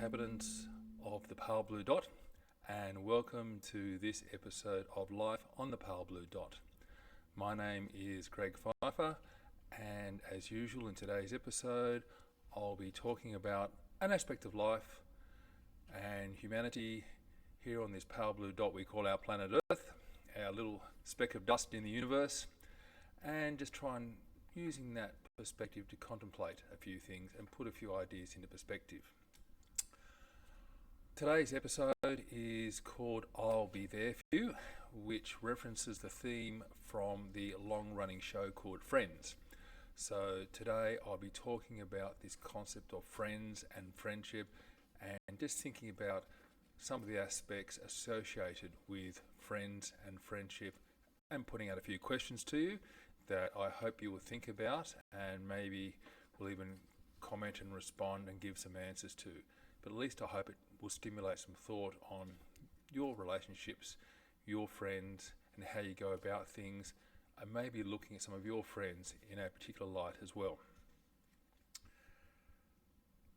inhabitants of the Pale Blue Dot, and welcome to this episode of Life on the Pale Blue Dot. My name is Greg Pfeiffer, and as usual in today's episode, I'll be talking about an aspect of life and humanity here on this Pale Blue Dot we call our planet Earth, our little speck of dust in the universe, and just try and using that perspective to contemplate a few things and put a few ideas into perspective. Today's episode is called I'll Be There For You, which references the theme from the long-running show called Friends. So today I'll be talking about this concept of friends and friendship and just thinking about some of the aspects associated with friends and friendship and putting out a few questions to you that I hope you will think about and maybe will even comment and respond and give some answers to. But at least I hope it will stimulate some thought on your relationships, your friends, and how you go about things, and maybe looking at some of your friends in a particular light as well.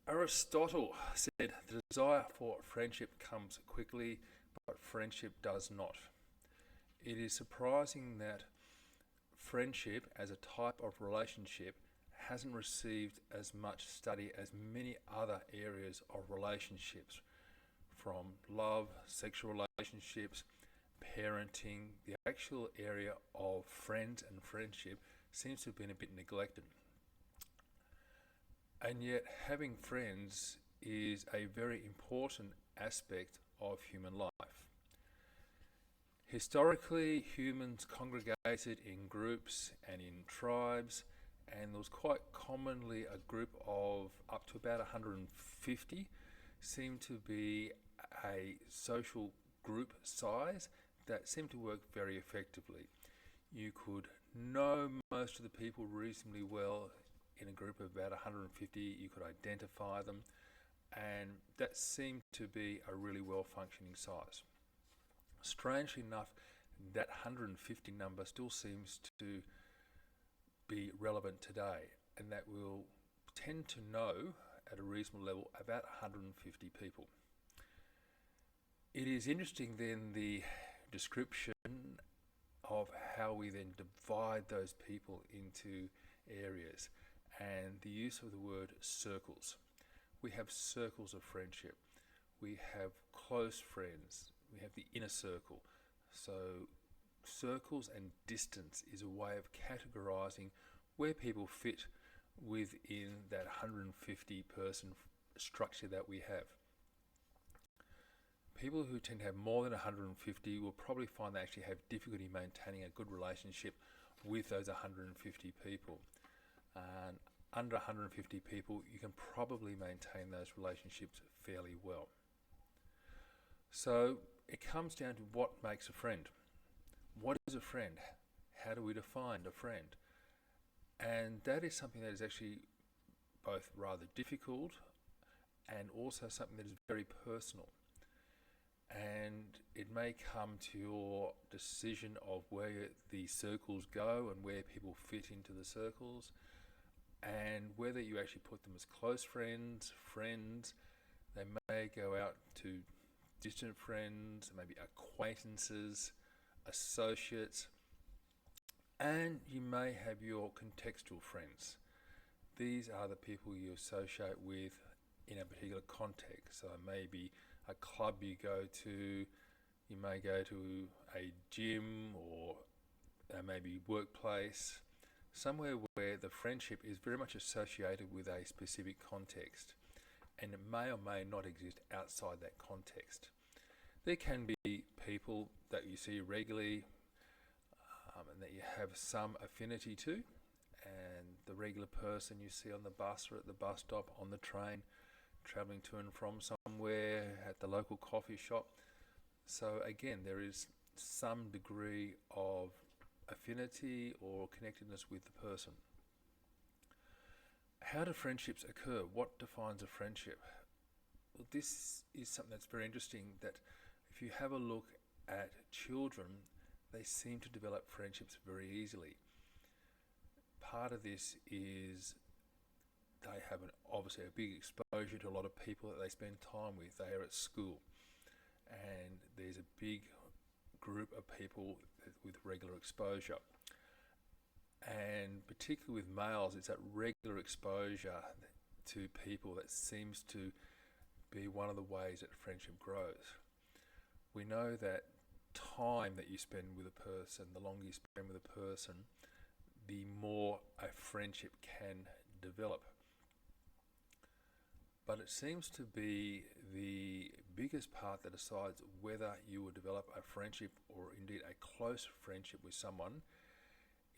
Aristotle said, "The desire for friendship comes quickly, but friendship does not." It is surprising that friendship as a type of relationship hasn't received as much study as many other areas of relationships, from love, sexual relationships, parenting. The actual area of friends and friendship seems to have been a bit neglected. And yet having friends is a very important aspect of human life. Historically, humans congregated in groups and in tribes, and there was quite commonly a group of up to about 150 seemed to be a social group size that seemed to work very effectively. You could know most of the people reasonably well in a group of about 150. You could identify them, and that seemed to be a really well functioning size. Strangely enough, that 150 number still seems to be relevant today, and that we'll tend to know at a reasonable level about 150 people. It is interesting then the description of how we then divide those people into areas and the use of the word circles. We have circles of friendship. We have close friends. We have the inner circle. So circles and distance is a way of categorizing where people fit within that 150 person structure that we have. People who tend to have more than 150 will probably find they actually have difficulty maintaining a good relationship with those 150 people. And under 150 people, you can probably maintain those relationships fairly well. So it comes down to what makes a friend. What is a friend? How do we define a friend? And that is something that is actually both rather difficult and also something that is very personal. And it may come to your decision of where the circles go and where people fit into the circles, and whether you actually put them as close friends. They may go out to distant friends, maybe acquaintances, associates, and you may have your contextual friends. These are the people you associate with in a particular context. So maybe a club you go to, you may go to a gym or maybe workplace, somewhere where the friendship is very much associated with a specific context, and it may or may not exist outside that context. There can be people that you see regularly and that you have some affinity to, and the regular person you see on the bus or at the bus stop, on the train, travelling to and from somewhere, at the local coffee shop. So again, there is some degree of affinity or connectedness with the person. How do friendships occur? What defines a friendship? Well, this is something that's very interesting, that if you have a look at children, they seem to develop friendships very easily. Part of this is they have obviously a big exposure to a lot of people that they spend time with. They are at school, and there's a big group of people with regular exposure. And particularly with males, it's that regular exposure to people that seems to be one of the ways that friendship grows. We know that time that you spend with a person, the longer you spend with a person, the more a friendship can develop. But it seems to be the biggest part that decides whether you will develop a friendship or indeed a close friendship with someone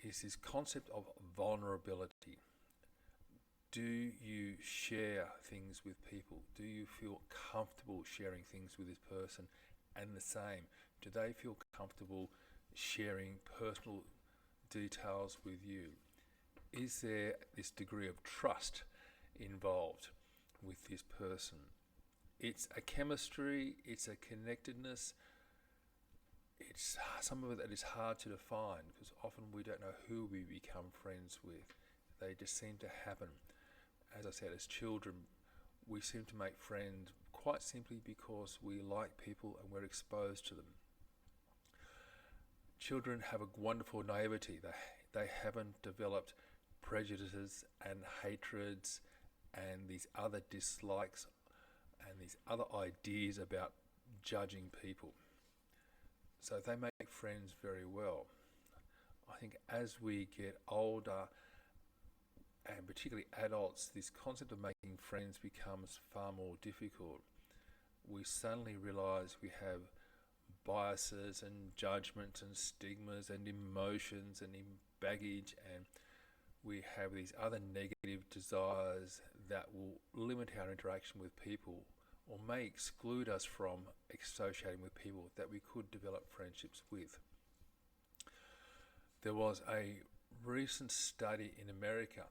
is this concept of vulnerability. Do you share things with people? Do you feel comfortable sharing things with this person? And the same, do they feel comfortable sharing personal details with you? Is there this degree of trust involved with this person? It's a chemistry, it's a connectedness, it's some of it that is hard to define because often we don't know who we become friends with. They just seem to happen. As I said, as children, we seem to make friends quite simply because we like people and we're exposed to them. Children have a wonderful naivety. They haven't developed prejudices and hatreds and these other dislikes and these other ideas about judging people. So they make friends very well. I think as we get older, and particularly adults, this concept of making friends becomes far more difficult. We suddenly realise we have biases and judgments and stigmas and emotions and baggage, and we have these other negative desires that will limit our interaction with people or may exclude us from associating with people that we could develop friendships with. There was a recent study in America,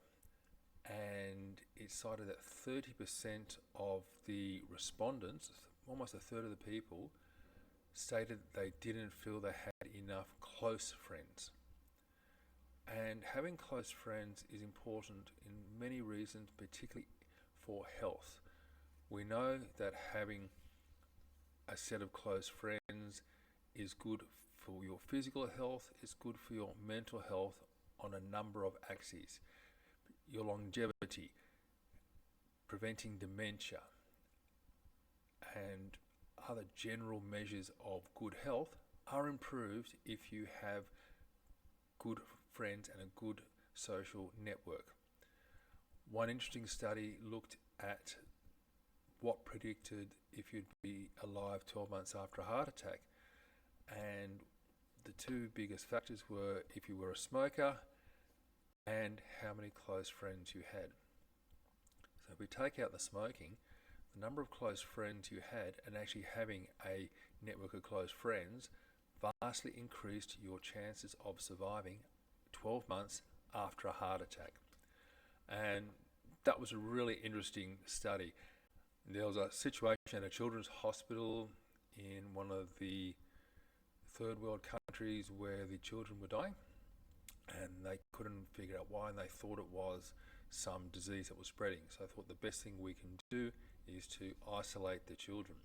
and it cited that 30% of the respondents, almost a third of the people, stated they didn't feel they had enough close friends. And having close friends is important in many reasons, particularly for health. We know that having a set of close friends is good for your physical health, it's good for your mental health on a number of axes. Your longevity, preventing dementia, and other general measures of good health are improved if you have good friends and a good social network. One interesting study looked at what predicted if you'd be alive 12 months after a heart attack, and the two biggest factors were if you were a smoker and how many close friends you had. So if we take out the smoking, the number of close friends you had and actually having a network of close friends vastly increased your chances of surviving 12 months after a heart attack. And that was a really interesting study. There was a situation at a children's hospital in one of the third world countries where the children were dying, and they couldn't figure out why, and they thought it was some disease that was spreading. So I thought the best thing we can do is to isolate the children.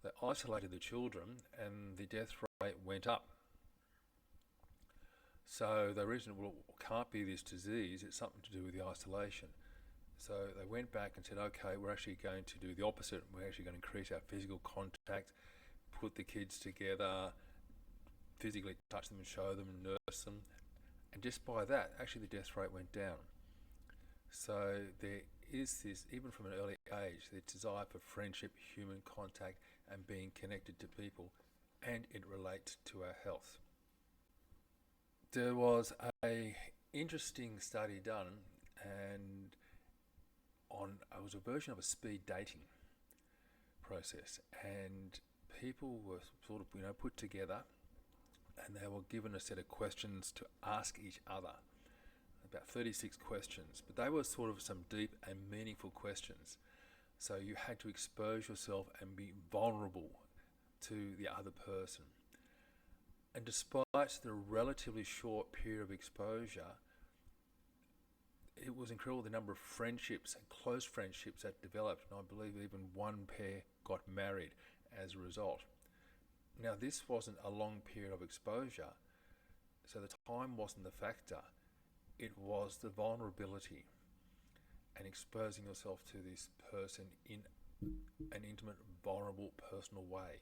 They isolated the children and the death rate went up. So they reasoned, well, it can't be this disease, it's something to do with the isolation. So they went back and said, okay, we're actually going to do the opposite. We're actually going to increase our physical contact, put the kids together, physically touch them and show them and nurse them. And just by that, actually the death rate went down. So there is this, even from an early age, the desire for friendship, human contact, and being connected to people, and it relates to our health. There was a interesting study done, and it was a version of a speed dating process, and people were sort of put together, and they were given a set of questions to ask each other, about 36 questions, but they were sort of some deep and meaningful questions. So you had to expose yourself and be vulnerable to the other person. And despite the relatively short period of exposure, it was incredible the number of friendships and close friendships that developed, and I believe even one pair got married as a result. Now, this wasn't a long period of exposure, so the time wasn't the factor. It was the vulnerability and exposing yourself to this person in an intimate, vulnerable, personal way.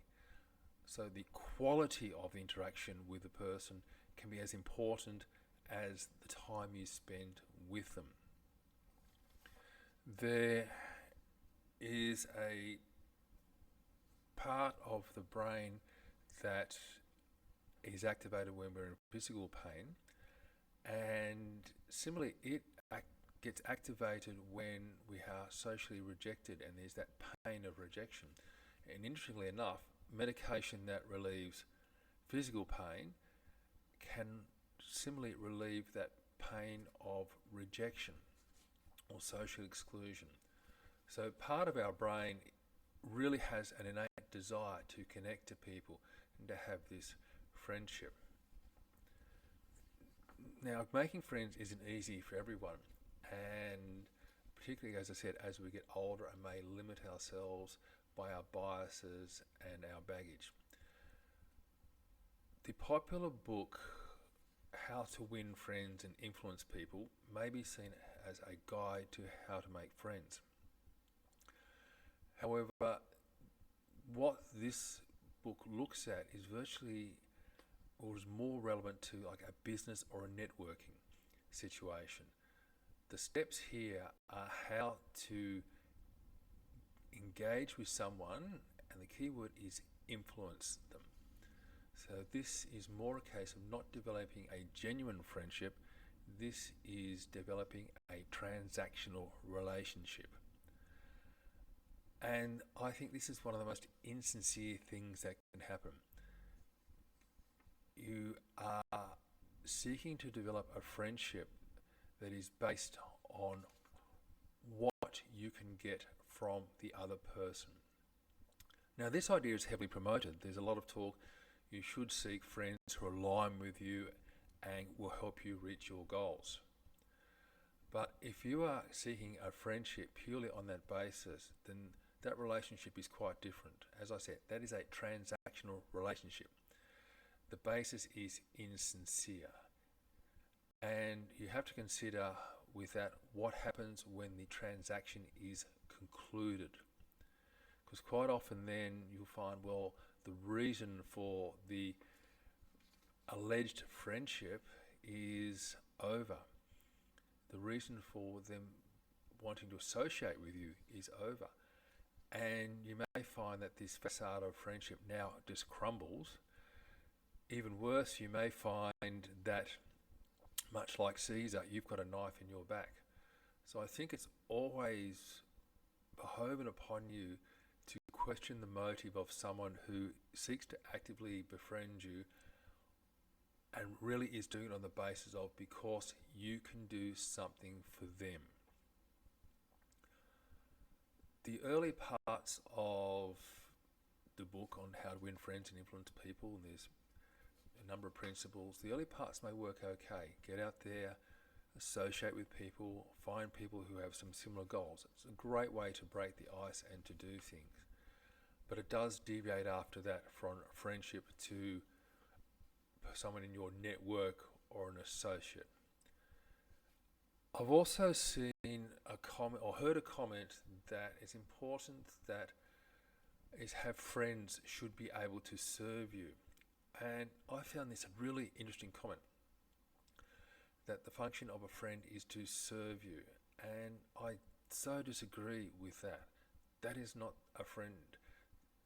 So the quality of the interaction with the person can be as important as the time you spend with them. There is a part of the brain that is activated when we're in physical pain, and similarly it gets activated when we are socially rejected, and there's that pain of rejection. And interestingly enough, medication that relieves physical pain can similarly relieve that pain of rejection or social exclusion. So part of our brain really has an innate desire to connect to people and to have this friendship. Now, making friends isn't easy for everyone, and particularly, as I said, as we get older and may limit ourselves by our biases and our baggage. The popular book, How to Win Friends and Influence People, may be seen as a guide to how to make friends. However, what this book looks at is virtually, or is more relevant to like a business or a networking situation. The steps here are how to engage with someone, and the key word is influence them. So this is more a case of not developing a genuine friendship. This is developing a transactional relationship. And I think this is one of the most insincere things that can happen. You are seeking to develop a friendship that is based on what you can get from the other person. Now, this idea is heavily promoted. There's a lot of talk. You should seek friends who align with you and will help you reach your goals. But if you are seeking a friendship purely on that basis, then that relationship is quite different. As I said, that is a transactional relationship. The basis is insincere. And you have to consider with that what happens when the transaction is concluded. Because quite often then you'll find, well, the reason for the alleged friendship is over. The reason for them wanting to associate with you is over. And you may find that this facade of friendship now just crumbles. Even worse, you may find that, much like Caesar, you've got a knife in your back. So I think it's always behoven upon you to question the motive of someone who seeks to actively befriend you and really is doing it on the basis of because you can do something for them. The early parts of the book on how to win friends and influence people, and there's a number of principles, the early parts may work okay. Get out there, associate with people, find people who have some similar goals. It's a great way to break the ice and to do things. But it does deviate after that from friendship to someone in your network or an associate. I've also seen a comment or heard a comment that it's important that have friends should be able to serve you. And I found this a really interesting comment, that the function of a friend is to serve you. And I so disagree with that. That is not a friend.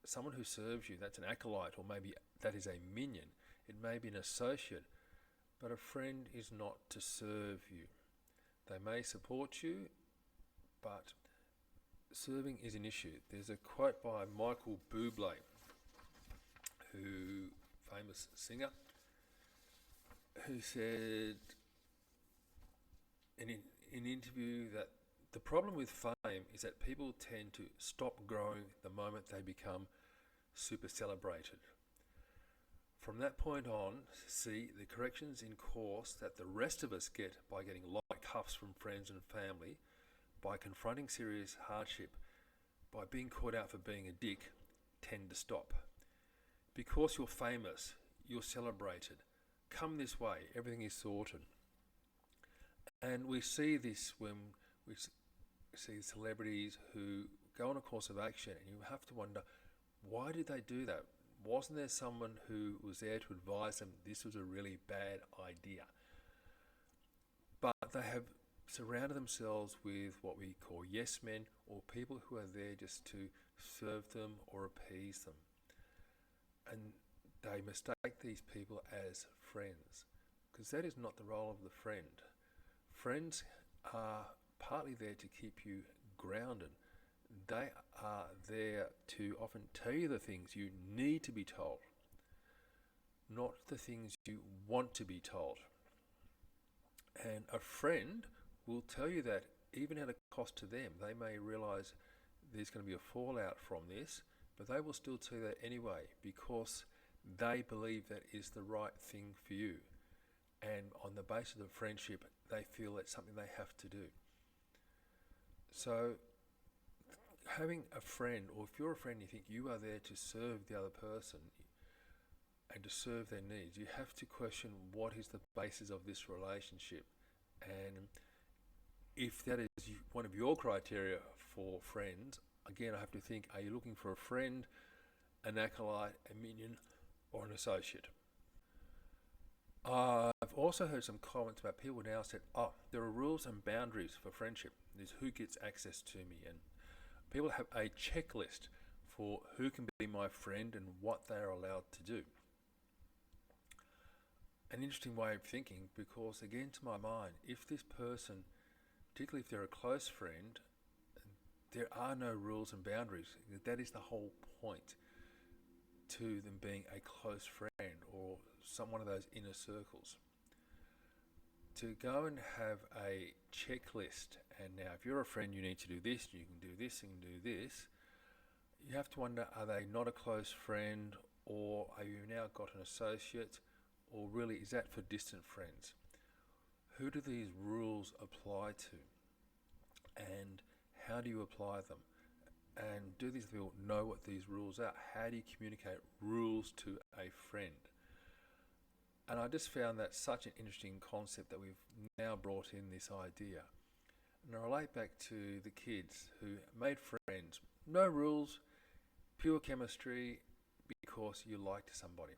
Someone who serves you, that's an acolyte, or maybe that is a minion. It may be an associate, but a friend is not to serve you. They may support you, but serving is an issue. There's a quote by Michael Bublé, who famous singer, who said in an interview that the problem with fame is that people tend to stop growing the moment they become super celebrated. From that point on, see the corrections in course that the rest of us get by getting liked huffs from friends and family, by confronting serious hardship, by being caught out for being a dick, tend to stop. Because you're famous, you're celebrated. Come this way, everything is sorted. And we see this when we see celebrities who go on a course of action, and you have to wonder, why did they do that? Wasn't there someone who was there to advise them this was a really bad idea? But they have surrounded themselves with what we call yes men, or people who are there just to serve them or appease them. And they mistake these people as friends, because that is not the role of the friend. Friends are partly there to keep you grounded. They are there to often tell you the things you need to be told, not the things you want to be told. And a friend will tell you that even at a cost to them. They may realise there's going to be a fallout from this, but they will still tell you that anyway, because they believe that is the right thing for you. And on the basis of friendship, they feel that's something they have to do. So having a friend, or if you're a friend, you think you are there to serve the other person and to serve their needs, you have to question what is the basis of this relationship. And if that is one of your criteria for friends, again, I have to think, are you looking for a friend, an acolyte, a minion, or an associate? I've also heard some comments about people now said, there are rules and boundaries for friendship. There's who gets access to me, and people have a checklist for who can be my friend and what they are allowed to do. An interesting way of thinking, because again, to my mind, if this person, particularly if they're a close friend, there are no rules and boundaries. That is the whole point to them being a close friend or one of those inner circles. To go and have a checklist, and now if you're a friend, you need to do this, you can do this, and do this. You have to wonder, are they not a close friend, or are you now got an associate, or really is that for distant friends? Who do these rules apply to? And how do you apply them? And do these people know what these rules are? How do you communicate rules to a friend? And I just found that such an interesting concept that we've now brought in this idea. And I relate back to the kids who made friends. No rules, pure chemistry, because you liked somebody.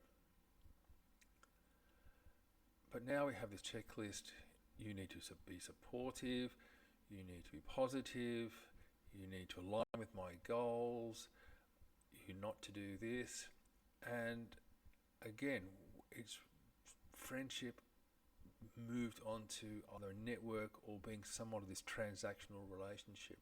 But now we have this checklist. You need to be supportive, you need to be positive, you need to align with my goals, you not to do this. And again, it's friendship moved on to either a network or being somewhat of this transactional relationship.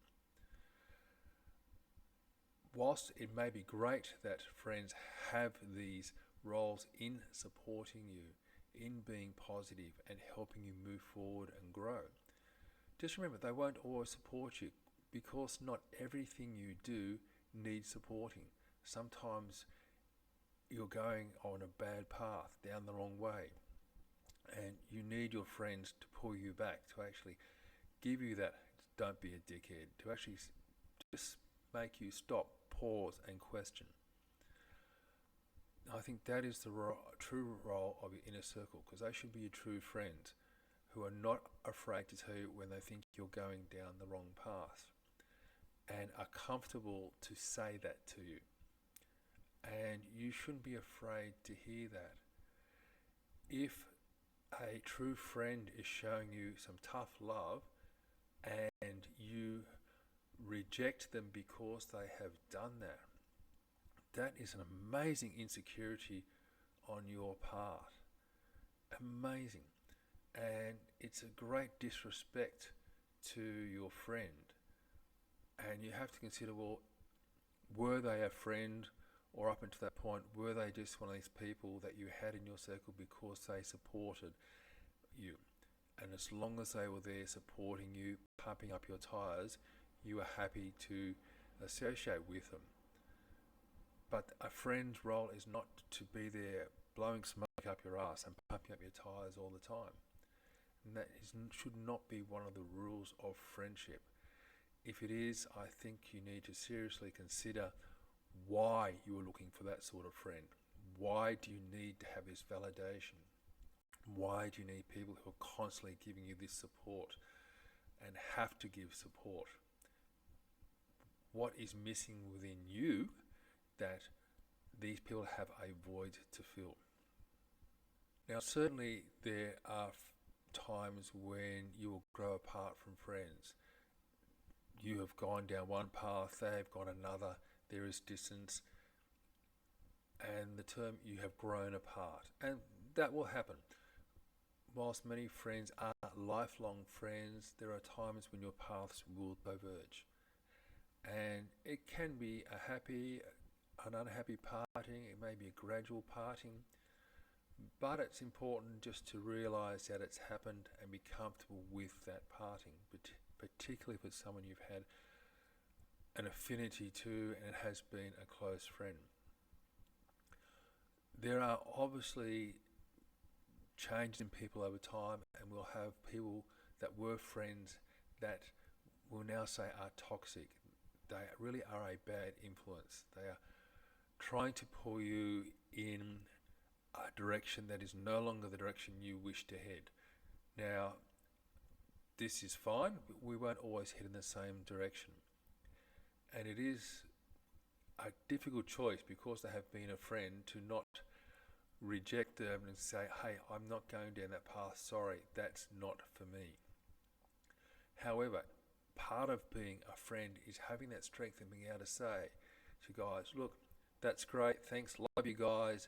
Whilst it may be great that friends have these roles in supporting you, in being positive and helping you move forward and grow, just remember they won't always support you, because not everything you do needs supporting. Sometimes you're going on a bad path, down the wrong way, and you need your friends to pull you back, to actually give you that don't be a dickhead, to actually just make you stop, pause and question. I think that is the true role of your inner circle, because they should be your true friends who are not afraid to tell you when they think you're going down the wrong path, and are comfortable to say that to you. And you shouldn't be afraid to hear that. If a true friend is showing you some tough love and you reject them because they have done that, that is an amazing insecurity on your part. Amazing. And it's a great disrespect to your friend. And you have to consider, well, were they a friend, or up until that point, were they just one of these people that you had in your circle because they supported you? And as long as they were there supporting you, pumping up your tyres, you were happy to associate with them. But a friend's role is not to be there blowing smoke up your ass and pumping up your tyres all the time. And should not be one of the rules of friendship. If it is, I think you need to seriously consider why you are looking for that sort of friend. Why do you need to have this validation? Why do you need people who are constantly giving you this support and have to give support? What is missing within you that these people have a void to fill? Now, certainly there are times when you will grow apart from friends. You have gone down one path, they have gone another, there is distance, and the term you have grown apart. And that will happen. Whilst many friends are lifelong friends, there are times when your paths will diverge. And it can be a happy, an unhappy parting, it may be a gradual parting, but it's important just to realise that it's happened and be comfortable with that parting, particularly if it's someone you've had an affinity to and has been a close friend. There are obviously changes in people over time, and we'll have people that were friends that we'll now say are toxic. They really are a bad influence. They are trying to pull you in a direction that is no longer the direction you wish to head. Now, this is fine. We won't always head in the same direction. And it is a difficult choice, because they have been a friend, to not reject them and say, hey, I'm not going down that path, sorry, that's not for me. However, part of being a friend is having that strength and being able to say to guys, look, that's great, thanks, love you guys,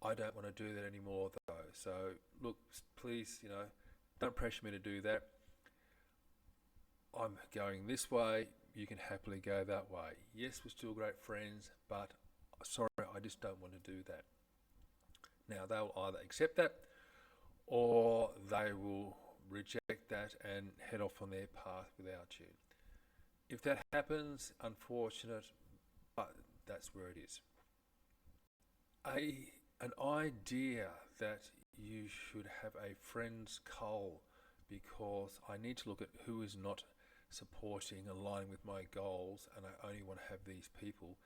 I don't want to do that anymore though. So look, please, don't pressure me to do that. I'm going this way, you can happily go that way. Yes, we're still great friends, but sorry, I just don't want to do that. Now, they'll either accept that or they will reject that and head off on their path without you. If that happens, unfortunate, but that's where it is. An idea that you should have a friend's cull, because I need to look at who is not supporting, aligning with my goals, and I only want to have these people.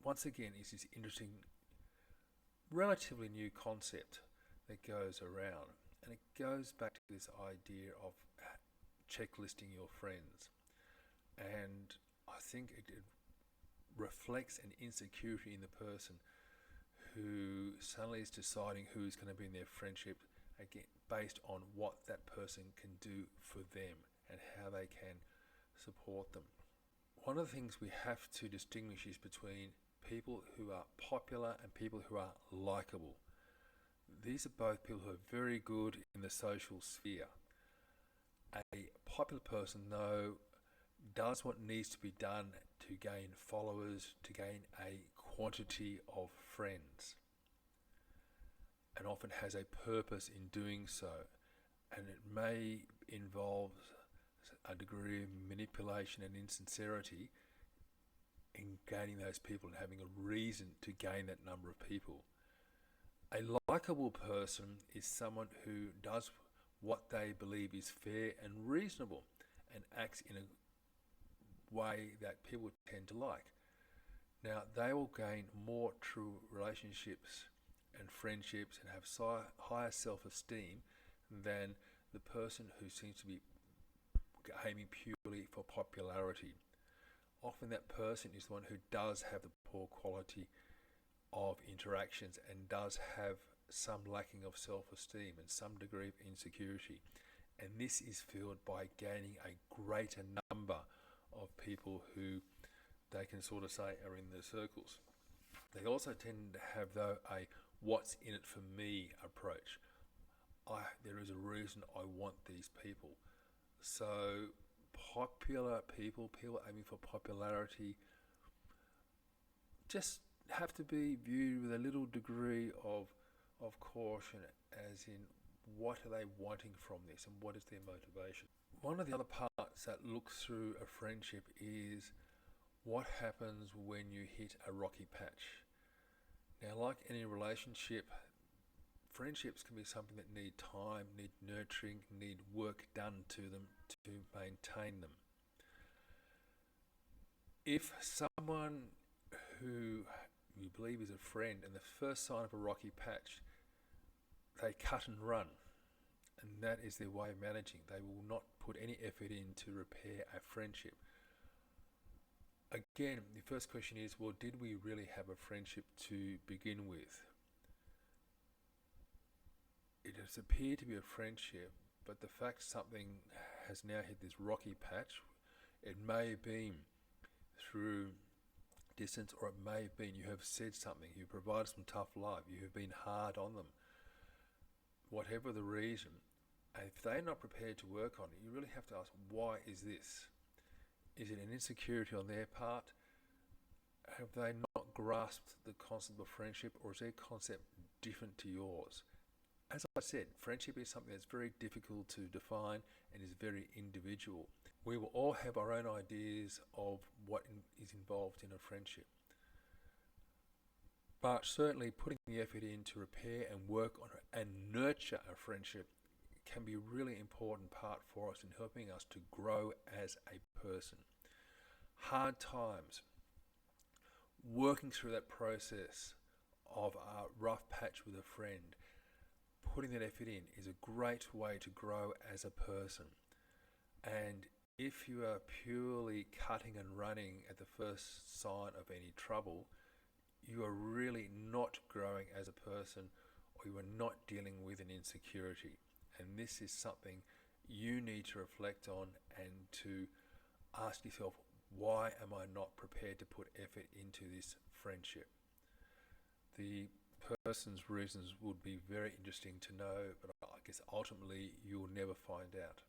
Once again, is this interesting, relatively new concept that goes around, and it goes back to this idea of checklisting your friends. And I think it reflects an insecurity in the person who suddenly is deciding who's going to be in their friendship, again based on what that person can do for them and how they can support them. One of the things we have to distinguish is between people who are popular and people who are likable. These are both people who are very good in the social sphere. A popular person, though, does what needs to be done to gain followers, to gain a quantity of friends, and often has a purpose in doing so. And it may involve a degree of manipulation and insincerity in gaining those people and having a reason to gain that number of people. A likable person is someone who does what they believe is fair and reasonable and acts in a way that people tend to like. Now, they will gain more true relationships and friendships and have higher self-esteem than the person who seems to be aiming purely for popularity. Often that person is the one who does have the poor quality of interactions and does have some lacking of self-esteem and some degree of insecurity. And this is filled by gaining a greater number of people who they can sort of say are in their circles. They also tend to have, though, a what's in it for me approach. There is a reason I want these people. So popular people aiming for popularity, just have to be viewed with a little degree of caution, as in what are they wanting from this and what is their motivation. One of the other parts that looks through a friendship is what happens when you hit a rocky patch. Now, like any relationship, friendships can be something that need time, need nurturing, need work done to them to maintain them. If someone who you believe is a friend and the first sign of a rocky patch, they cut and run, and that is their way of managing, they will not put any effort in to repair a friendship. Again, the first question is, well, did we really have a friendship to begin with? It has appeared to be a friendship, but the fact something has now hit this rocky patch, it may have been through distance, or it may have been you have said something, you provided some tough love, you have been hard on them. Whatever the reason, if they're not prepared to work on it, you really have to ask, why is this? Is it an insecurity on their part? Have they not grasped the concept of friendship, or is their concept different to yours? As I said, friendship is something that's very difficult to define and is very individual. We will all have our own ideas of what is involved in a friendship. But certainly putting the effort in to repair and work on and nurture a friendship can be a really important part for us in helping us to grow as a person. Hard times, working through that process of a rough patch with a friend, putting that effort in is a great way to grow as a person. And if you are purely cutting and running at the first sign of any trouble, you are really not growing as a person, or you are not dealing with an insecurity. And this is something you need to reflect on and to ask yourself, why am I not prepared to put effort into this friendship? The person's reasons would be very interesting to know, but I guess ultimately you'll never find out.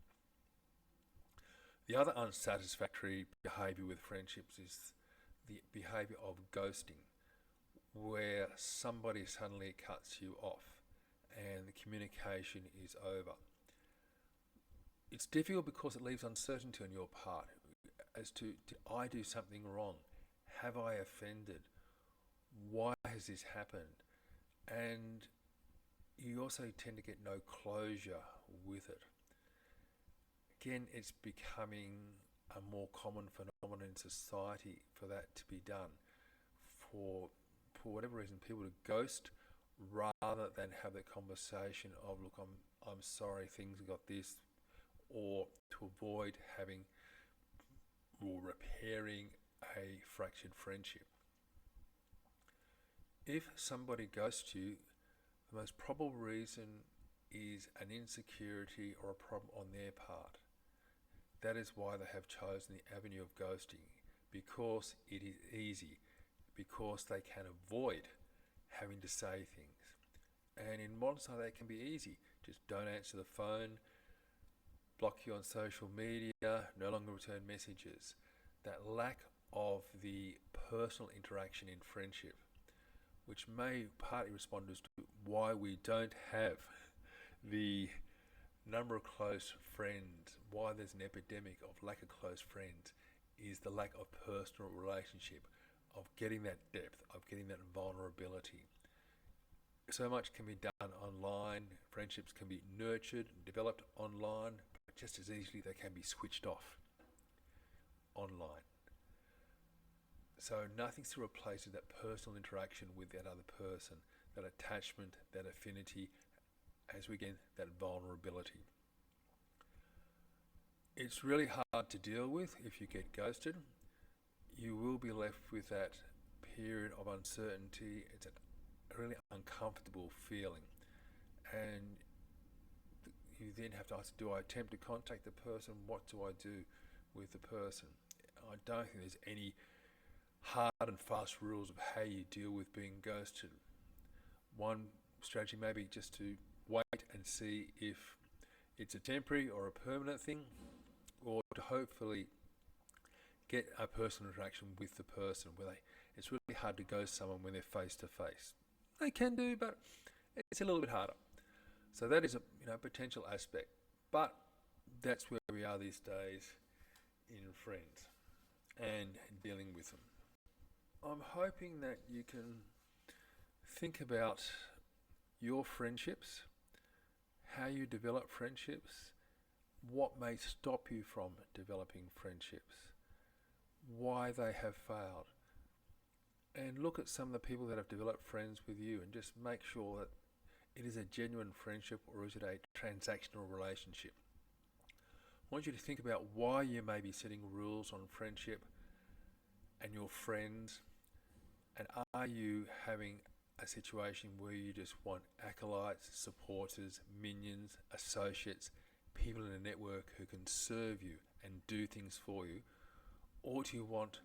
The other unsatisfactory behaviour with friendships is the behaviour of ghosting, where somebody suddenly cuts you off and the communication is over. It's difficult because it leaves uncertainty on your part as to, did I do something wrong? Have I offended? Why has this happened? And you also tend to get no closure with it. Again, it's becoming a more common phenomenon in society for that to be done. For whatever reason, people to ghost rather than have that conversation of, look, I'm sorry, things got this, or to avoid having or repairing a fractured friendship. If somebody ghosts you, the most probable reason is an insecurity or a problem on their part. That is why they have chosen the avenue of ghosting, because it is easy, because they can avoid having to say things. And in modern society that can be easy. Just don't answer the phone, block you on social media, no longer return messages. That lack of the personal interaction in friendship, which may partly respond as to why we don't have the number of close friends, why there's an epidemic of lack of close friends, is the lack of personal relationship, of getting that depth, of getting that vulnerability. So much can be done online, friendships can be nurtured and developed online, but just as easily they can be switched off online. So nothing's to replace that personal interaction with that other person, that attachment, that affinity, as we get that vulnerability. It's really hard to deal with if you get ghosted. You will be left with that period of uncertainty. It's a really uncomfortable feeling. And you then have to ask, do I attempt to contact the person? What do I do with the person? I don't think there's any hard and fast rules of how you deal with being ghosted. One strategy may be just to wait and see if it's a temporary or a permanent thing, or to hopefully get a personal interaction with the person where it's really hard to ghost someone when they're face to face. They can do, but it's a little bit harder. So that is a potential aspect, but that's where we are these days in friends and dealing with them. I'm hoping that you can think about your friendships, how you develop friendships, what may stop you from developing friendships, why they have failed. And look at some of the people that have developed friends with you and just make sure that it is a genuine friendship, or is it a transactional relationship. I want you to think about why you may be setting rules on friendship and your friends, and are you having a situation where you just want acolytes, supporters, minions, associates, people in a network who can serve you and do things for you, or do you want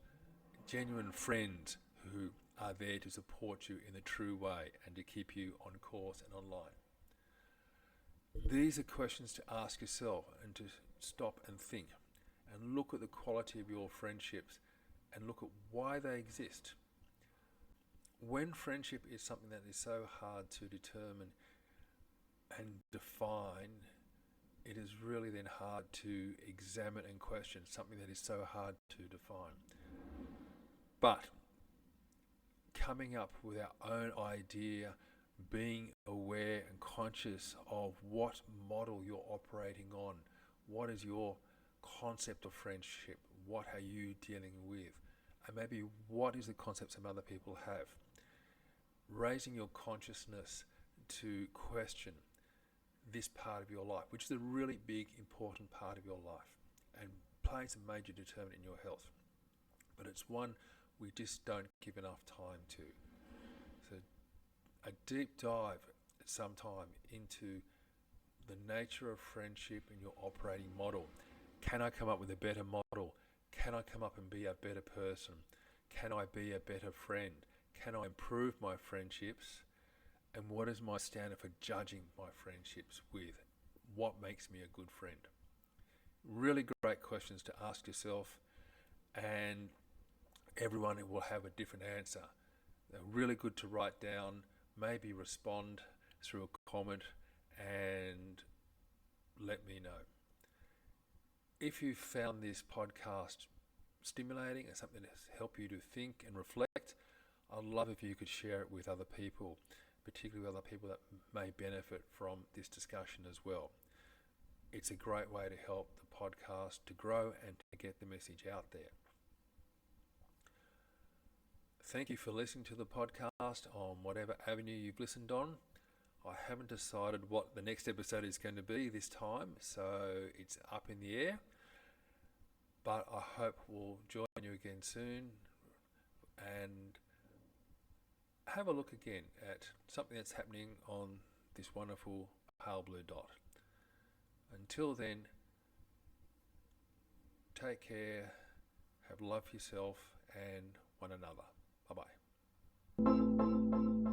genuine friends who are there to support you in the true way and to keep you on course and online? These are questions to ask yourself, and to stop and think and look at the quality of your friendships and look at why they exist. When friendship is something that is so hard to determine and define, it is really then hard to examine and question something that is so hard to define. But coming up with our own idea, being aware and conscious of what model you're operating on, what is your concept of friendship, what are you dealing with, and maybe what is the concept some other people have. Raising your consciousness to question this part of your life, which is a really big, important part of your life and plays a major determinant in your health. But it's one we just don't give enough time to. So a deep dive at some time into the nature of friendship and your operating model. Can I come up with a better model? Can I come up and be a better person? Can I be a better friend? Can I improve my friendships? And what is my standard for judging my friendships with? What makes me a good friend? Really great questions to ask yourself, and everyone will have a different answer. They're really good to write down, maybe respond through a comment and let me know. If you found this podcast stimulating and something that's helped you to think and reflect, I'd love if you could share it with other people, particularly other people that may benefit from this discussion as well. It's a great way to help the podcast to grow and to get the message out there. Thank you for listening to the podcast on whatever avenue you've listened on. I haven't decided what the next episode is going to be this time, so it's up in the air. But I hope we'll join you again soon and have a look again at something that's happening on this wonderful pale blue dot. Until then, take care, have love for yourself and one another. Bye-bye.